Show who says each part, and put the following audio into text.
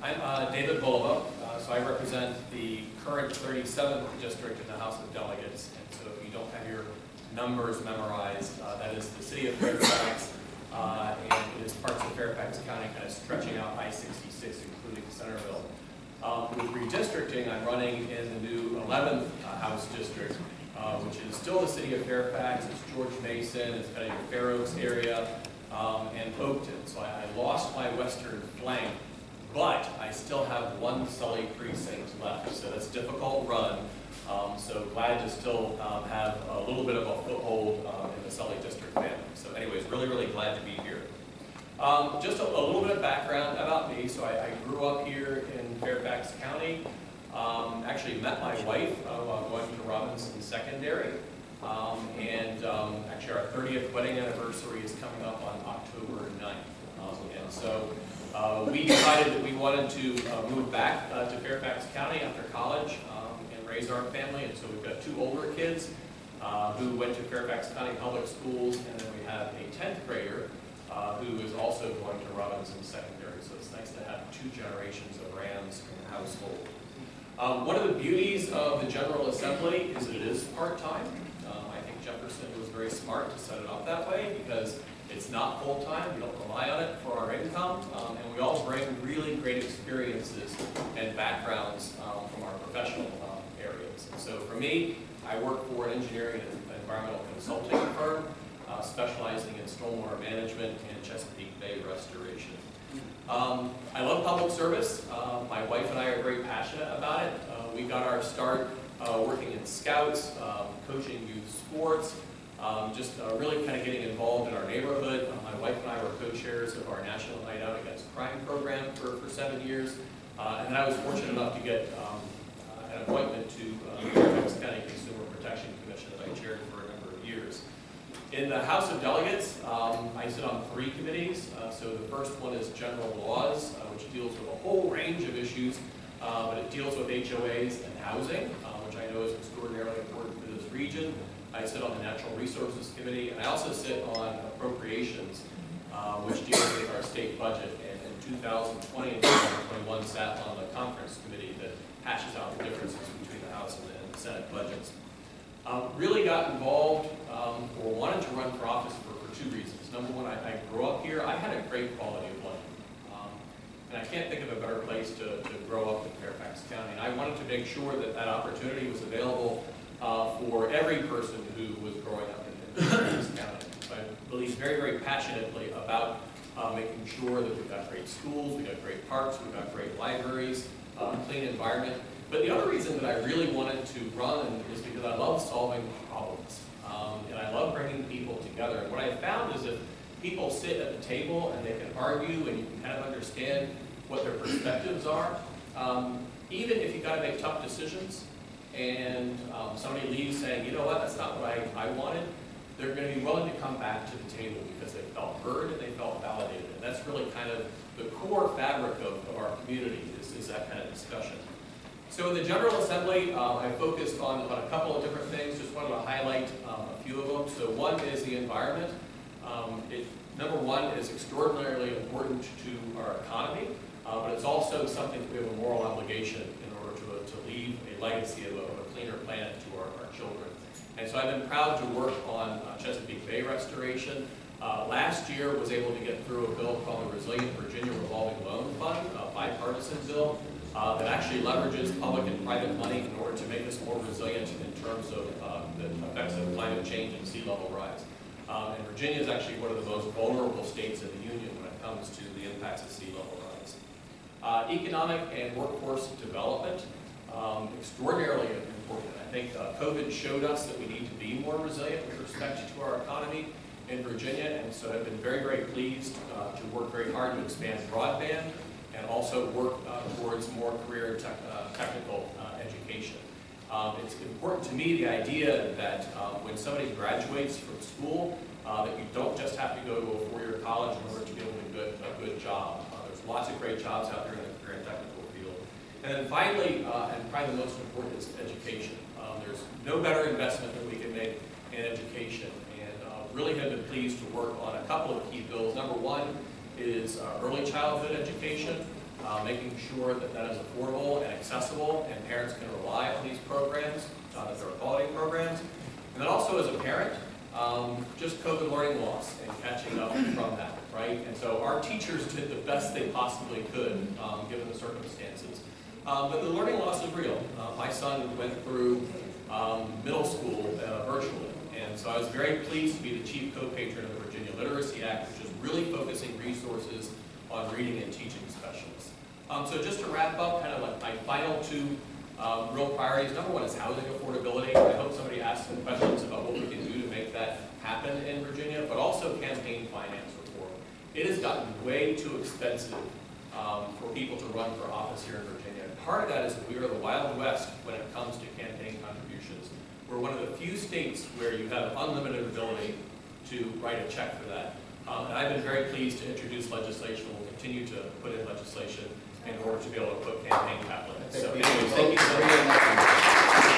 Speaker 1: I'm David Bulova, so I represent the current 37th district in the House of Delegates, and so if you don't have your numbers memorized, that is the city of Fairfax, and it is parts of Fairfax County kind of stretching out I-66, including Centerville. With redistricting, I'm running in the new 11th House district, which is still the city of Fairfax. It's George Mason, it's kind of your Fair Oaks area, and Oakton. So I lost my western flank, but I still have one Sully precinct left. So that's a difficult run. So glad to still have a little bit of a foothold in the Sully district family. So anyways, really glad to be here. Just a little bit of background about me. So I grew up here in Fairfax County. Actually met my wife while going to Robinson Secondary. Actually our 30th wedding anniversary is coming up on October 9th. And so we decided that we wanted to move back to Fairfax County after college and raise our family. And so we've got two older kids who went to Fairfax County Public Schools, and then we have a 10th grader who is also going to Robinson Secondary. So it's nice to have two generations of Rams in the household. One of the beauties of the General Assembly is that it is part-time. I think Jefferson was very smart to set it up that way because it's not full-time. We don't rely on it for our income, and we all bring really great experiences and backgrounds from our professional areas. And so for me, I work for an engineering and environmental consulting firm specializing in stormwater management and Chesapeake Bay restoration. I love public service. My wife and I are very passionate about it. We got our start working in Scouts, coaching youth sports, just really kind of getting involved in our neighborhood. My wife and I were co-chairs of our National Night Out Against Crime program for 7 years. And then I was fortunate enough to get an appointment to the Fairfax County Consumer Protection Commission that I chaired for a number of years. In the House of Delegates, I sit on 3 committees. So the first one is General Laws, which deals with a whole range of issues, but it deals with HOAs and housing, which I know is extraordinarily important for this region. I sit on the Natural Resources Committee, and I also sit on Appropriations, which deals with our state budget. And in 2020 and 2021, sat on the Conference Committee that hashes out the differences between the House and the Senate budgets. Really got involved or wanted to run for office for 2 reasons. Number one, I grew up here. I had a great quality of life. And I can't think of a better place to grow up in Fairfax County. And I wanted to make sure that that opportunity was available for every person who was growing up in Fairfax County. So I believe very passionately about making sure that we've got great schools, we've got great parks, we've got great libraries, clean environment. But the other reason that I really wanted to run is because I love solving problems. And I love bringing people together. And what I found is if people sit at the table and they can argue and you can kind of understand what their perspectives are, even if you've got to make tough decisions and somebody leaves saying, you know what, that's not what I wanted, they're going to be willing to come back to the table because they felt heard and they felt validated. And that's really kind of the core fabric of our community is that kind of discussion. So in the General Assembly, I focused on a couple of different things. Just wanted to highlight a few of them. So one is the environment. Number one, is extraordinarily important to our economy, but it's also something that we have a moral obligation in order to leave a legacy of a cleaner planet to our children. And so I've been proud to work on Chesapeake Bay restoration. Last year was able to get through a bill called the Resilient Virginia Revolving Loan Fund, a bipartisan bill that actually leverages public and private money in order to make us more resilient in terms of the effects of climate change and sea level rise. And Virginia is actually one of the most vulnerable states in the Union when it comes to the impacts of sea level rise. Economic and workforce development, extraordinarily important. I think COVID showed us that we need to be more resilient with respect to our economy in Virginia, and so I've been very pleased to work very hard to expand broadband and also work towards more career and technical education. It's important to me, the idea that when somebody graduates from school, that you don't just have to go to a 4-year college in order to be able to get a good job. There's lots of great jobs out there in the career and technical field. And then finally, and probably the most important, is education. There's no better investment that we can make in education. And really have been pleased to work on a couple of key bills. Number one is early childhood education. making sure that that is affordable and accessible, and parents can rely on these programs, that they're quality programs. And then also as a parent, just COVID learning loss and catching up from that, right? And so our teachers did the best they possibly could, given the circumstances. But the learning loss is real. My son went through middle school virtually, and so I was very pleased to be the chief co-patron of the Virginia Literacy Act, which is really focusing resources on reading and teaching specialists. So just to wrap up, kind of like my final two real priorities. Number one is housing affordability. I hope somebody asks some questions about what we can do to make that happen in Virginia, but also campaign finance reform. It has gotten way too expensive for people to run for office here in Virginia. Part of that is that we are the Wild West when it comes to campaign contributions. We're one of the few states where you have unlimited ability to write a check for that. And I've been very pleased to introduce legislation. We'll continue to put in legislation in order to be able to put campaign capital in. So anyway, thank you so much.